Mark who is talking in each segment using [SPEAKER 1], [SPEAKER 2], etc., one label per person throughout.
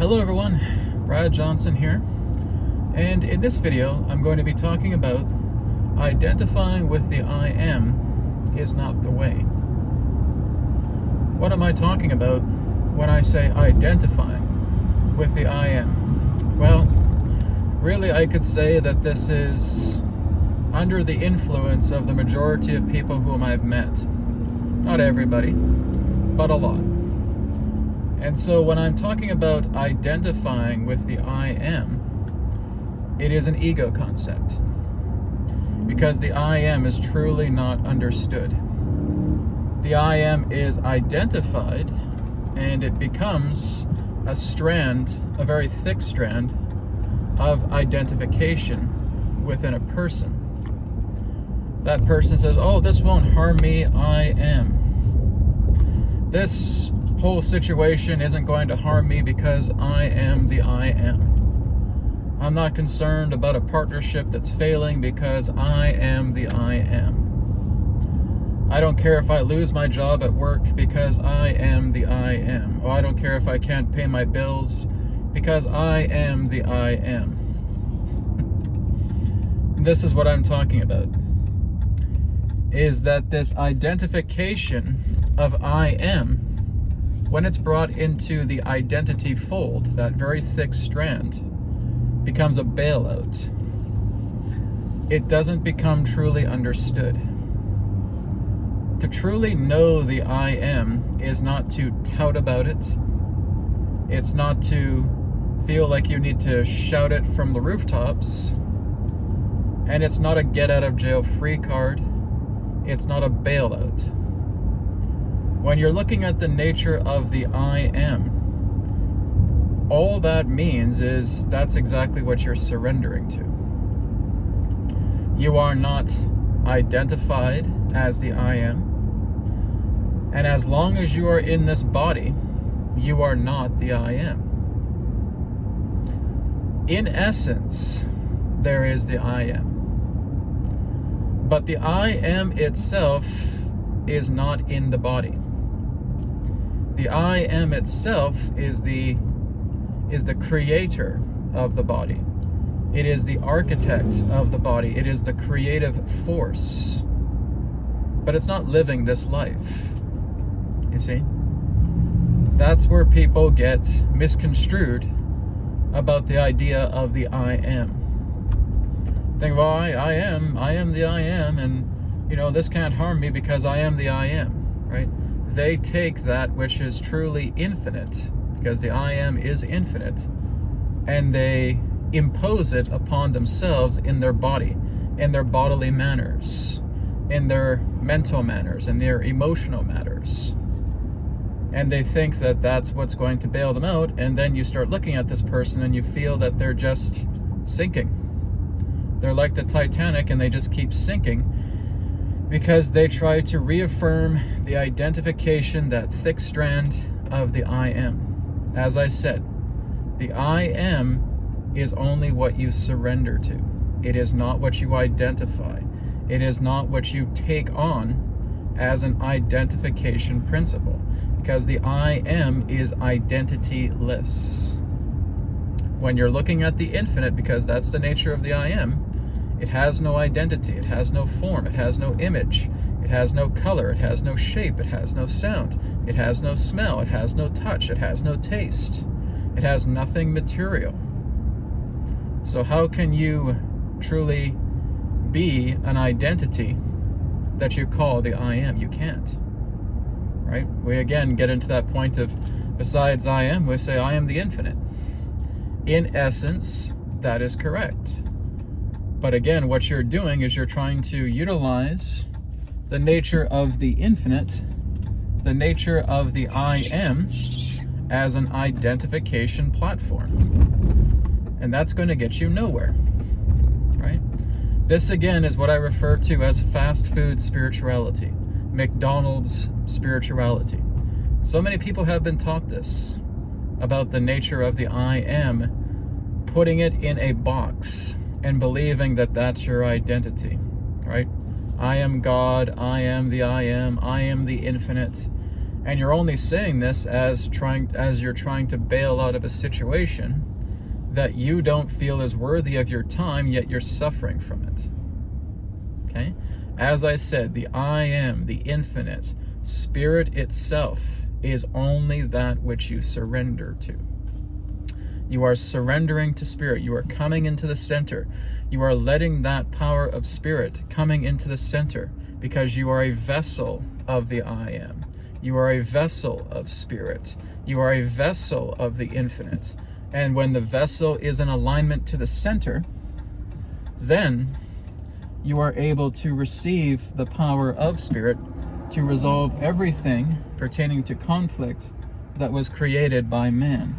[SPEAKER 1] Hello everyone, Brad Johnson here, and in this video I'm going to be talking about identifying with the I am is not the way. What am I talking about when I say identifying with the I am? Well, really I could say that this is under the influence of the majority of people whom I've met. Not everybody, but a lot. And so when I'm talking about identifying with the I am, it is an ego concept. Because the I am is truly not understood. The I am is identified, and it becomes a strand, a very thick strand, of identification within a person. That person says, oh, this won't harm me, I am. This whole situation isn't going to harm me because I am the I am. I'm not concerned about a partnership that's failing because I am the I am. I don't care if I lose my job at work because I am the I am. Or I don't care if I can't pay my bills because I am the I am. This is what I'm talking about. Is that this identification of I am, when it's brought into the identity fold, that very thick strand becomes a bailout. It doesn't become truly understood. To truly know the I am is not to tout about it. It's not to feel like you need to shout it from the rooftops. And it's not a get out of jail free card. It's not a bailout. When you're looking at the nature of the I am, all that means is that's exactly what you're surrendering to. You are not identified as the I am, and as long as you are in this body, you are not the I am. In essence, there is the I am. But the I am itself is not in the body. The I am itself is the creator of the body. It is the architect of the body. It is the creative force. But it's not living this life. You see? That's where people get misconstrued about the idea of the I am. Think, well, I am the I am, and this can't harm me because I am the I am, right? They take that which is truly infinite, because the I am is infinite, and they impose it upon themselves in their body, in their bodily manners, in their mental manners, in their emotional matters. And they think that that's what's going to bail them out, and then you start looking at this person and you feel that they're just sinking. They're like the Titanic, and they just keep sinking because they try to reaffirm the identification, that thick strand of the I am. As I said, the I am is only what you surrender to. It is not what you identify. It is not what you take on as an identification principle, because the I am is identityless. When you're looking at the infinite, because that's the nature of the I am, it has no identity, it has no form, it has no image, it has no color, it has no shape, it has no sound, it has no smell, it has no touch, it has no taste, it has nothing material. So how can you truly be an identity that you call the I am? You can't, right? We again get into that point of, besides I am, we say I am the infinite. In essence, that is correct. But again, what you're doing is you're trying to utilize the nature of the infinite, the nature of the I am, as an identification platform. And that's going to get you nowhere, right? This again is what I refer to as fast food spirituality, McDonald's spirituality. So many people have been taught this about the nature of the I am, putting it in a box and believing that that's your identity, right? I am God, I am the infinite, And you're only saying this as you're trying to bail out of a situation that you don't feel is worthy of your time, yet you're suffering from it. Okay? As I said, the I am, the infinite, spirit itself is only that which you surrender to. You are surrendering to spirit. You are coming into the center. You are letting that power of spirit coming into the center because you are a vessel of the I am. You are a vessel of spirit. You are a vessel of the infinite. And when the vessel is in alignment to the center, then you are able to receive the power of spirit to resolve everything pertaining to conflict that was created by man,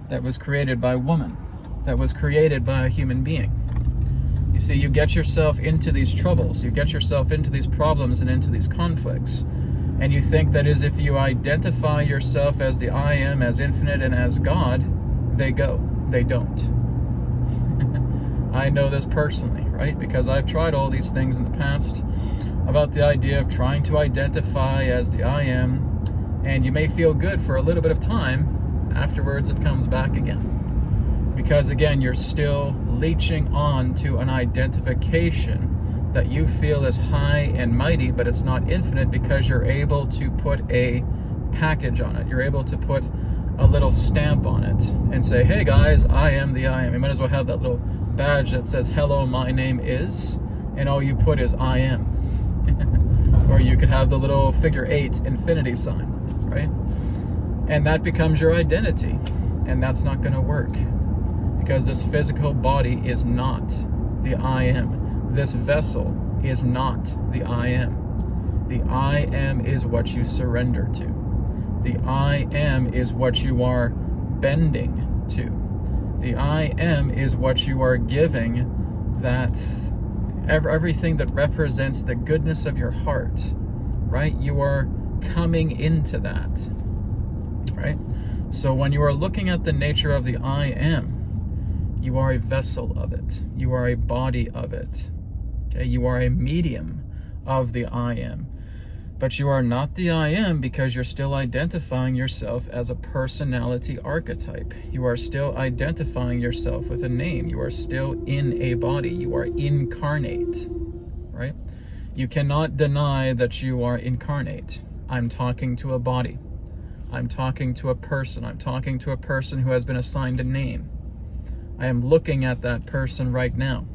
[SPEAKER 1] that was created by woman, that was created by a human being. You see, you get yourself into these troubles, you get yourself into these problems and into these conflicts, and you think that is if you identify yourself as the I am, as infinite and as God, they go. They don't. I know this personally, right? Because I've tried all these things in the past about the idea of trying to identify as the I am, and you may feel good for a little bit of time. Afterwards, it comes back again. Because again, you're still leeching on to an identification that you feel is high and mighty, but it's not infinite because you're able to put a package on it. You're able to put a little stamp on it and say, hey guys, I am the I am. You might as well have that little badge that says, hello, my name is, and all you put is I am. Or you could have the little figure 8 infinity sign, right? And that becomes your identity. And that's not going to work because this physical body is not the I am. This vessel is not the I am. The I am is what you surrender to. The I am is what you are bending to. The I am is what you are giving, that everything that represents the goodness of your heart, right? You are coming into that, right? So when you are looking at the nature of the I am, you are a vessel of it. You are a body of it. Okay? You are a medium of the I am. But you are not the I am because you're still identifying yourself as a personality archetype. You are still identifying yourself with a name. You are still in a body. You are incarnate, right? You cannot deny that you are incarnate. I'm talking to a body. I'm talking to a person. I'm talking to a person who has been assigned a name. I am looking at that person right now.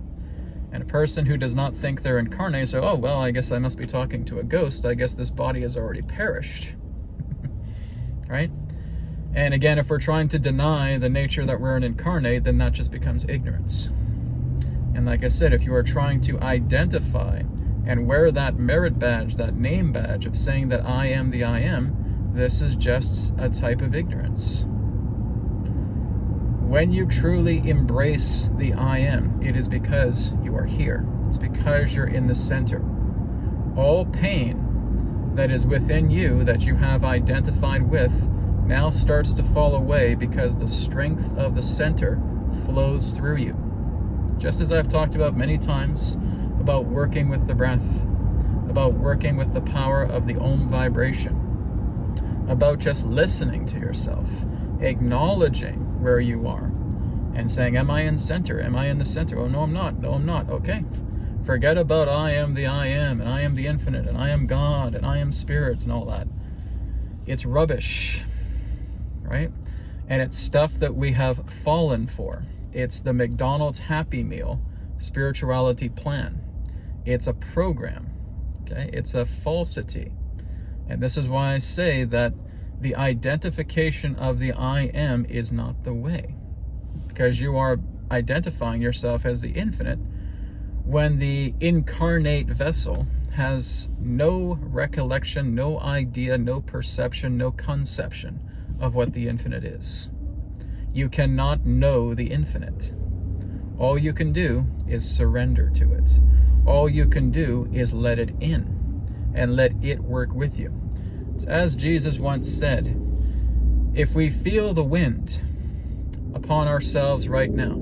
[SPEAKER 1] And a person who does not think they're incarnate says, oh, well, I guess I must be talking to a ghost. I guess this body has already perished. Right? And again, if we're trying to deny the nature that we're an incarnate, then that just becomes ignorance. And like I said, if you are trying to identify and wear that merit badge, that name badge of saying that I am the I am, this is just a type of ignorance. When you truly embrace the I am, it is because you are here. It's because you're in the center. All pain that is within you that you have identified with now starts to fall away because the strength of the center flows through you. Just as I've talked about many times about working with the breath, about working with the power of the Om vibration, about just listening to yourself, acknowledging where you are and saying, am I in center? Am I in the center? Oh, no, I'm not. No, I'm not. Okay. Forget about I am the I am, and I am the infinite, and I am God, and I am spirit, and all that. It's rubbish, right? And it's stuff that we have fallen for. It's the McDonald's Happy Meal spirituality plan. It's a program, okay? It's a falsity. And this is why I say that the identification of the I am is not the way, because you are identifying yourself as the infinite when the incarnate vessel has no recollection, no idea, no perception, no conception of what the infinite is. You cannot know the infinite. All you can do is surrender to it. All you can do is let it in and let it work with you. As Jesus once said, if we feel the wind upon ourselves right now,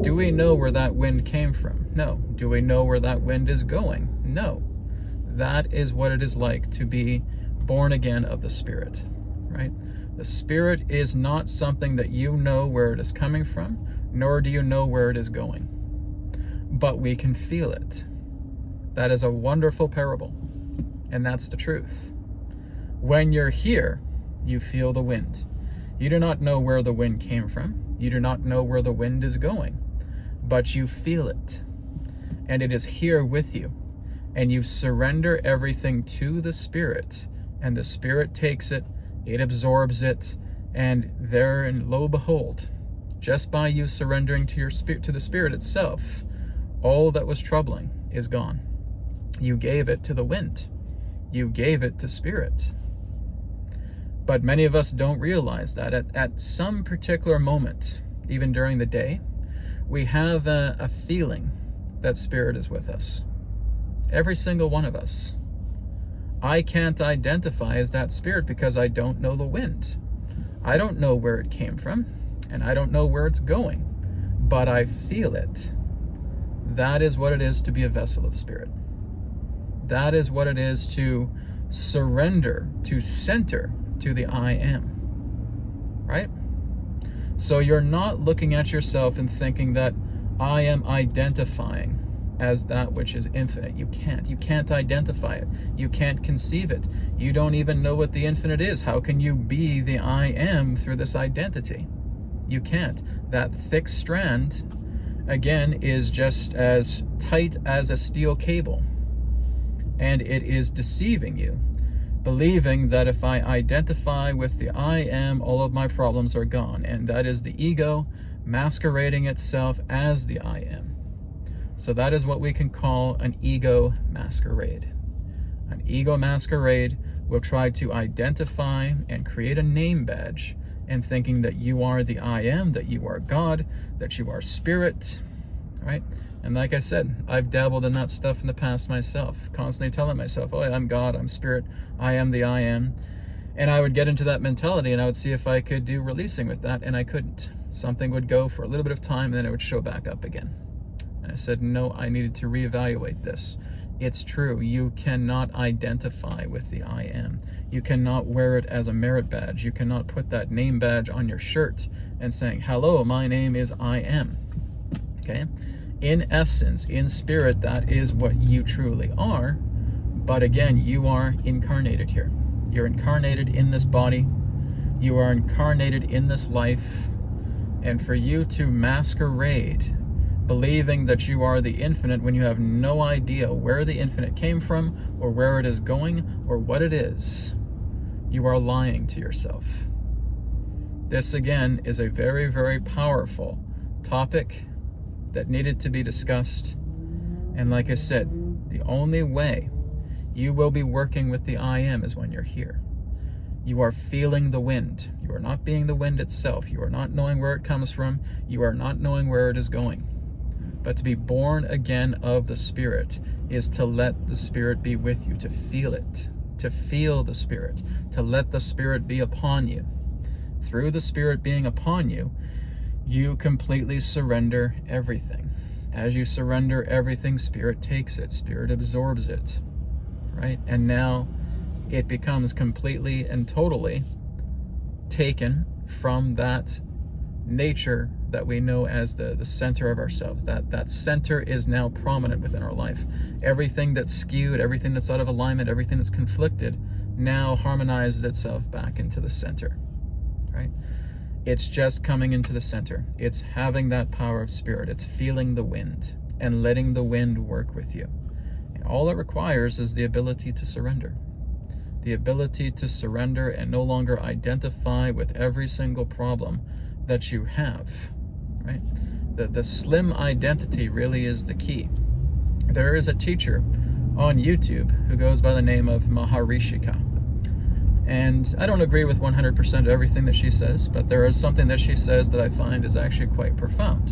[SPEAKER 1] do we know where that wind came from? No. Do we know where that wind is going? No. That is what it is like to be born again of the Spirit, right? The Spirit is not something that you know where it is coming from, nor do you know where it is going. But we can feel it. That is a wonderful parable, and that's the truth. When you're here, you feel the wind. You do not know where the wind came from. You do not know where the wind is going, but you feel it, and it is here with you. And you surrender everything to the Spirit, and the Spirit takes it, it absorbs it, and there, and lo behold, just by you surrendering to your spirit, to the Spirit itself, all that was troubling is gone. You gave it to the wind. You gave it to Spirit. But many of us don't realize that at some particular moment, even during the day, we have a feeling that Spirit is with us. Every single one of us. I can't identify as that Spirit because I don't know the wind. I don't know where it came from, and I don't know where it's going, but I feel it. That is what it is to be a vessel of Spirit. That is what it is to surrender, to center to the I am, right? So you're not looking at yourself and thinking that I am identifying as that which is infinite. You can't identify it. You can't conceive it. You don't even know what the infinite is. How can you be the I am through this identity? You can't. That thick strand, again, is just as tight as a steel cable. And it is deceiving you, believing that if I identify with the I am, all of my problems are gone. And that is the ego masquerading itself as the I am. So that is what we can call an ego masquerade. An ego masquerade will try to identify and create a name badge, and thinking that you are the I am, that you are God, that you are Spirit, right? And like I said, I've dabbled in that stuff in the past myself, constantly telling myself, oh, I'm God, I'm Spirit, I am the I am. And I would get into that mentality, and I would see if I could do releasing with that, and I couldn't. Something would go for a little bit of time, and then it would show back up again. And I said, no, I needed to reevaluate this. It's true, you cannot identify with the I am. You cannot wear it as a merit badge. You cannot put that name badge on your shirt and saying, hello, my name is I am. Okay? In essence, in spirit, that is what you truly are. But again, you are incarnated here. You're incarnated in this body. You are incarnated in this life. And for you to masquerade, believing that you are the infinite when you have no idea where the infinite came from, or where it is going, or what it is, you are lying to yourself. This, again, is a very, very powerful topic that needed to be discussed. And like I said, the only way you will be working with the I am is when you're here. You are feeling the wind. You are not being the wind itself. You are not knowing where it comes from. You are not knowing where it is going. But to be born again of the Spirit is to let the Spirit be with you, to feel it, to feel the Spirit, to let the Spirit be upon you. Through the Spirit being upon you, you completely surrender everything. As you surrender everything, Spirit takes it, Spirit absorbs it, right? And now it becomes completely and totally taken from that nature that we know as the center of ourselves. That center is now prominent within our life. Everything that's skewed, everything that's out of alignment, everything that's conflicted, now harmonizes itself back into the center, right? It's just coming into the center. It's having that power of Spirit. It's feeling the wind and letting the wind work with you. And all it requires is the ability to surrender. The ability to surrender and no longer identify with every single problem that you have, right? The slim identity really is the key. There is a teacher on YouTube who goes by the name of Maharishika. And I don't agree with 100% of everything that she says, but there is something that she says that I find is actually quite profound.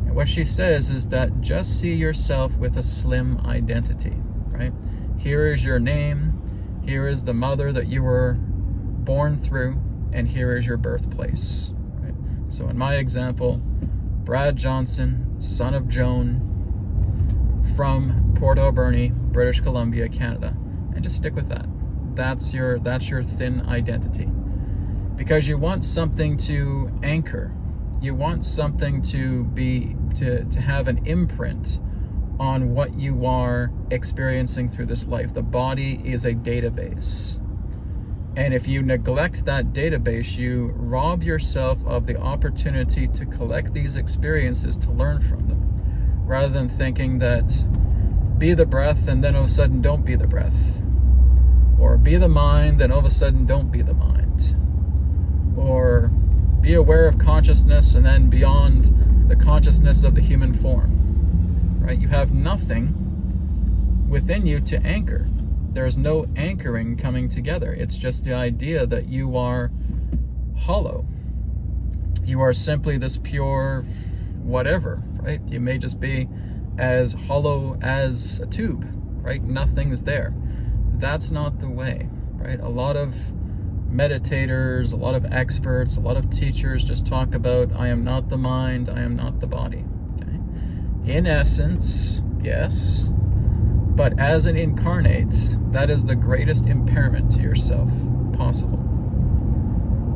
[SPEAKER 1] And what she says is that just see yourself with a slim identity, right? Here is your name, here is the mother that you were born through, and here is your birthplace. Right? So in my example, Brad Johnson, son of Joan, from Port Alberni, British Columbia, Canada. And just stick with that. That's your thin identity. Because you want something to anchor. You want something to have an imprint on what you are experiencing through this life. The body is a database. And if you neglect that database, you rob yourself of the opportunity to collect these experiences, to learn from them, rather than thinking that be the breath and then all of a sudden don't be the breath, or be the mind, then all of a sudden don't be the mind, or be aware of consciousness and then beyond the consciousness of the human form, right? You have nothing within you to anchor. There's no anchoring coming together. It's just the idea that you are hollow. You are simply this pure whatever, right? You may just be as hollow as a tube, right? Nothing's there. That's not the way, right? A lot of meditators, a lot of experts, a lot of teachers just talk about, I am not the mind, I am not the body. Okay? In essence, yes, but as an incarnate, that is the greatest impairment to yourself possible.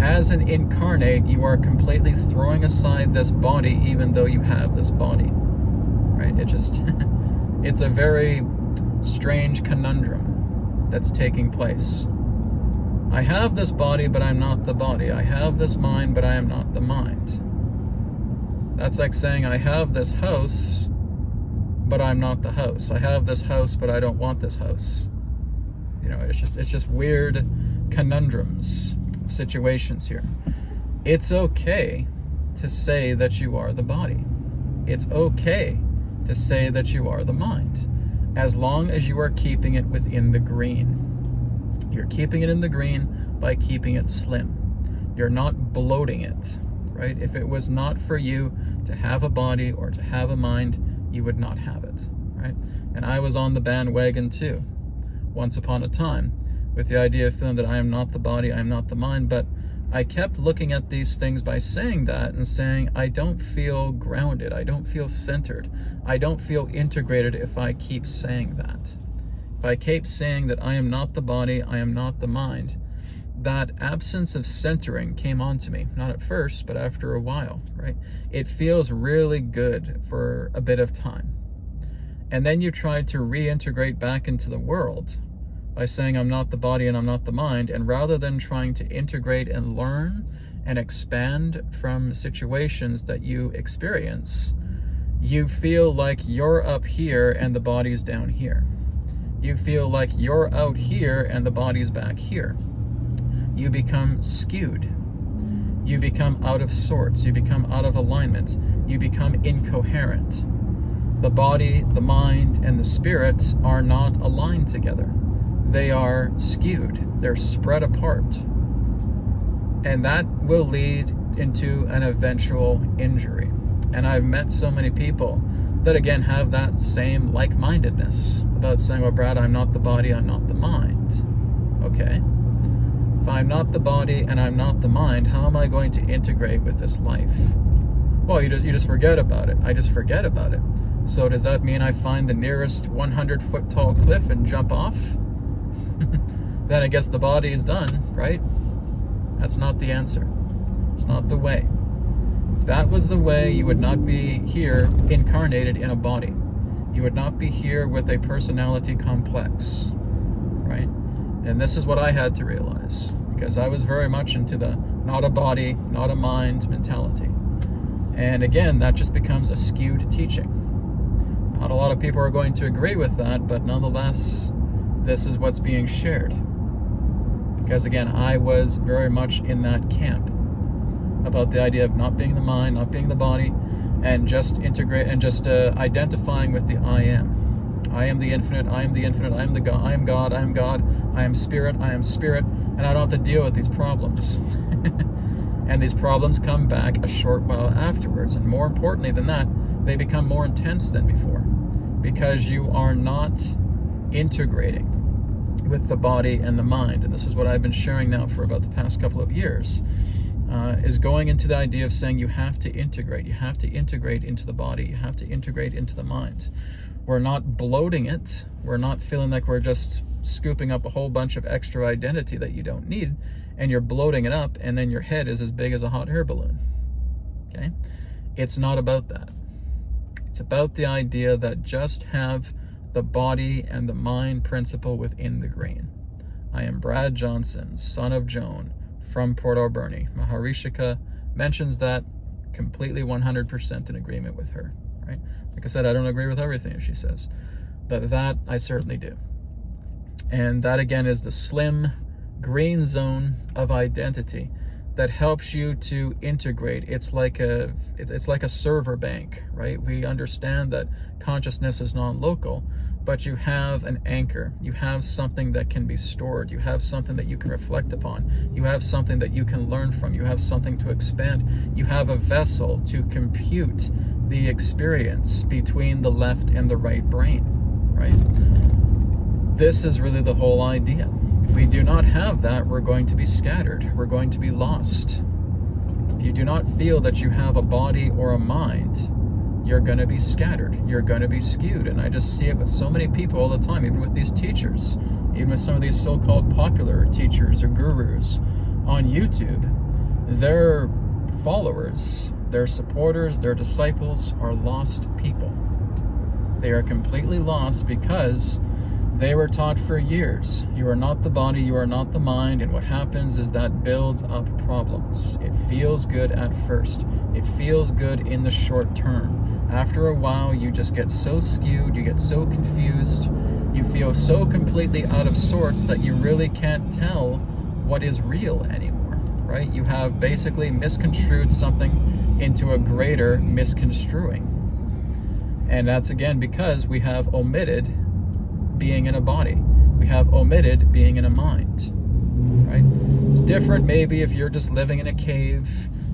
[SPEAKER 1] As an incarnate, you are completely throwing aside this body, even though you have this body, right? It's a very strange conundrum that's taking place. I have this body, but I'm not the body. I have this mind, but I am not the mind. That's like saying I have this house, but I'm not the house. I have this house, but I don't want this house. You know, it's just weird conundrums, situations here. It's okay to say that you are the body. It's okay to say that you are the mind, as long as you are keeping it within the green. You're keeping it in the green by keeping it slim. You're not bloating it, right? If it was not for you to have a body or to have a mind, you would not have it, right? And I was on the bandwagon too, once upon a time, with the idea of feeling that I am not the body, I am not the mind, but I kept looking at these things by saying that and saying, I don't feel grounded, I don't feel centered, I don't feel integrated if I keep saying that. If I keep saying that I am not the body, I am not the mind, that absence of centering came onto me. Not at first, but after a while, right? It feels really good for a bit of time. And then you try to reintegrate back into the world by saying I'm not the body and I'm not the mind, and rather than trying to integrate and learn and expand from situations that you experience, you feel like you're up here and the body's down here. You feel like you're out here and the body's back here. You become skewed. You become out of sorts. You become out of alignment. You become incoherent. The body, the mind, and the spirit are not aligned together. They are skewed. They're spread apart. And that will lead into an eventual injury. And I've met so many people that, again, have that same like-mindedness about saying, well, Brad, I'm not the body, I'm not the mind. Okay. If I'm not the body and I'm not the mind, how am I going to integrate with this life? Well, you just forget about it. I just forget about it. So does that mean I find the nearest 100-foot tall cliff and jump off? Then I guess the body is done, right? That's not the answer. It's not the way. If that was the way, you would not be here incarnated in a body. You would not be here with a personality complex, right? And this is what I had to realize, because I was very much into the not a body, not a mind mentality. And again, that just becomes a skewed teaching. Not a lot of people are going to agree with that, but nonetheless, this is what's being shared. Because again, I was very much in that camp about the idea of not being the mind, not being the body, and just identifying with the I am. I am the infinite, I am the infinite, I am the God, I am God, I am God, I am spirit, and I don't have to deal with these problems. And these problems come back a short while afterwards. And more importantly than that, they become more intense than before, because you are not integrating with the body and the mind. And this is what I've been sharing now for about the past couple of years, is going into the idea of saying you have to integrate. You have to integrate into the body. You have to integrate into the mind. We're not bloating it. We're not feeling like we're just scooping up a whole bunch of extra identity that you don't need, and you're bloating it up, and then your head is as big as a hot air balloon. Okay? It's not about that. It's about the idea that just have the body and the mind principle within the grain. I am Brad Johnson, son of Joan, from Port Alberni. Maharishika mentions that completely 100% in agreement with her, right? Like I said, I don't agree with everything she says, but that I certainly do. And that again is the slim green zone of identity that helps you to integrate. It's like a server bank, right? We understand that consciousness is non-local, but you have an anchor. You have something that can be stored. You have something that you can reflect upon. You have something that you can learn from. You have something to expand. You have a vessel to compute the experience between the left and the right brain, right? This is really the whole idea. If we do not have that, we're going to be scattered. We're going to be lost. If you do not feel that you have a body or a mind, you're going to be scattered. You're going to be skewed. And I just see it with so many people all the time, even with these teachers, even with some of these so-called popular teachers or gurus on YouTube. Their followers, their supporters, their disciples are lost people. They are completely lost because they were taught for years, you are not the body, you are not the mind, and what happens is that builds up problems. It feels good at first. It feels good in the short term. After a while, you just get so skewed, you get so confused, you feel so completely out of sorts that you really can't tell what is real anymore, right? You have basically misconstrued something into a greater misconstruing. And that's again because we have omitted being in a body. We have omitted being in a mind, right? It's different maybe if you're just living in a cave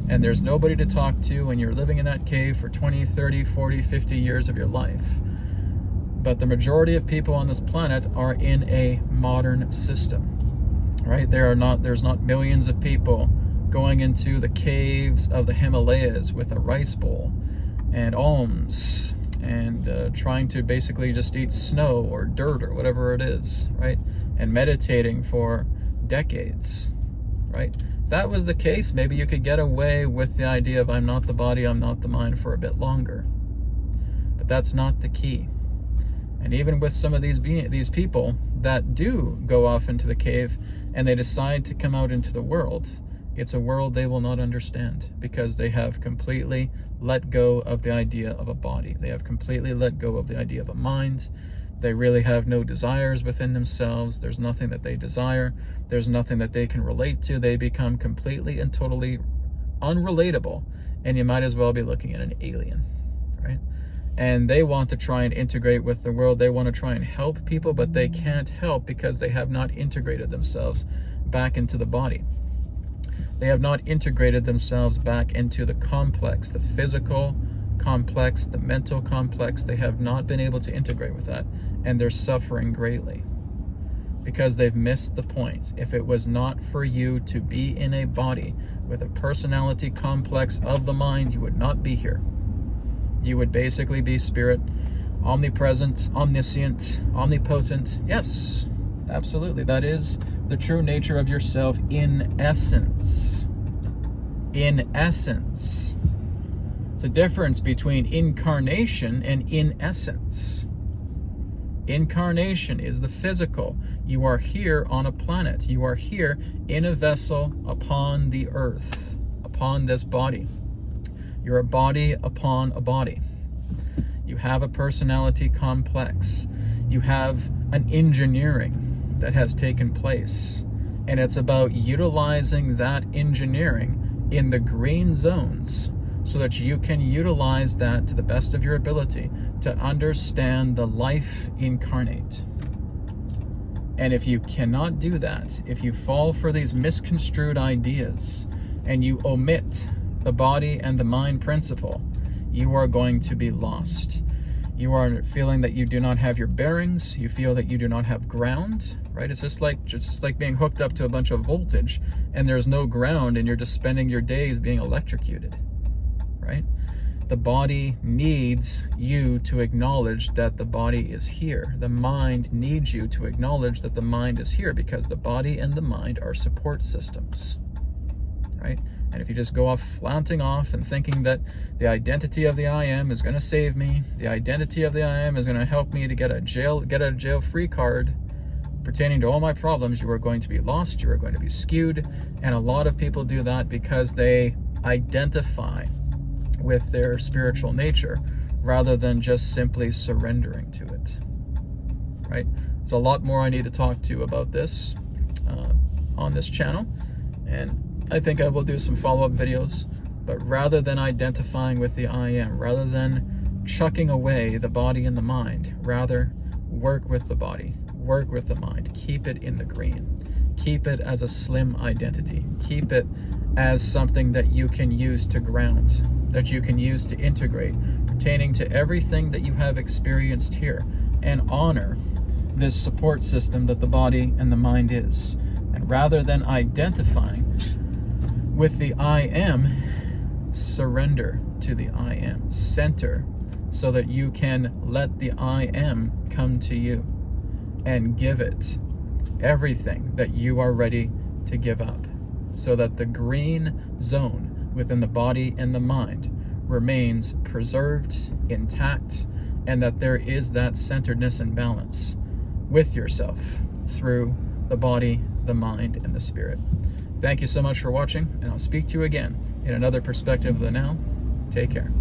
[SPEAKER 1] and there's nobody to talk to and you're living in that cave for 20, 30, 40, 50 years of your life. But the majority of people on this planet are in a modern system, right? There's not millions of people going into the caves of the Himalayas with a rice bowl and alms and trying to basically just eat snow or dirt or whatever it is, right? And meditating for decades, right? If that was the case, maybe you could get away with the idea of I'm not the body, I'm not the mind for a bit longer. But that's not the key. And even with some of these people that do go off into the cave and they decide to come out into the world, it's a world they will not understand because they have completely let go of the idea of a body. They have completely let go of the idea of a mind. They really have no desires within themselves. There's nothing that they desire. There's nothing that they can relate to. They become completely and totally unrelatable, and you might as well be looking at an alien, right? And they want to try and integrate with the world. They want to try and help people, but they can't help because they have not integrated themselves back into the body. They have not integrated themselves back into the complex, the physical complex, the mental complex. They have not been able to integrate with that, and they're suffering greatly because they've missed the point. If it was not for you to be in a body with a personality complex of the mind, you would not be here. You would basically be spirit, omnipresent, omniscient, omnipotent. Yes, absolutely. That is the true nature of yourself in essence. In essence. It's a difference between incarnation and in essence. Incarnation is the physical. You are here on a planet. You are here in a vessel upon the earth, upon this body. You're a body upon a body. You have a personality complex. You have an engineering that has taken place. And it's about utilizing that engineering in the green zones so that you can utilize that to the best of your ability to understand the life incarnate. And if you cannot do that, if you fall for these misconstrued ideas and you omit the body and the mind principle, you are going to be lost. You are feeling that you do not have your bearings. You feel that you do not have ground, right? It's just like being hooked up to a bunch of voltage and there's no ground and you're just spending your days being electrocuted, right? the body needs you to acknowledge that the body is here. The mind needs you to acknowledge that the mind is here, because the body and the mind are support systems, right? And if you just go off flaunting off and thinking that the identity of the I am is going to save me, the identity of the I am is going to help me to get a jail free card pertaining to all my problems, you are going to be lost, you are going to be skewed. And a lot of people do that because they identify with their spiritual nature rather than just simply surrendering to it, right? There's a lot more I need to talk to about this on this channel, and I think I will do some follow-up videos. But rather than identifying with the I am, rather than chucking away the body and the mind, rather work with the body, work with the mind, keep it in the green, keep it as a slim identity, keep it as something that you can use to ground, that you can use to integrate, pertaining to everything that you have experienced here, and honor this support system that the body and the mind is. And rather than identifying with the I am, surrender to the I am, center, so that you can let the I am come to you and give it everything that you are ready to give up, so that the green zone within the body and the mind remains preserved, intact, and that there is that centeredness and balance with yourself through the body, the mind, and the spirit. Thank you so much for watching, and I'll speak to you again in another perspective of the now. Take care.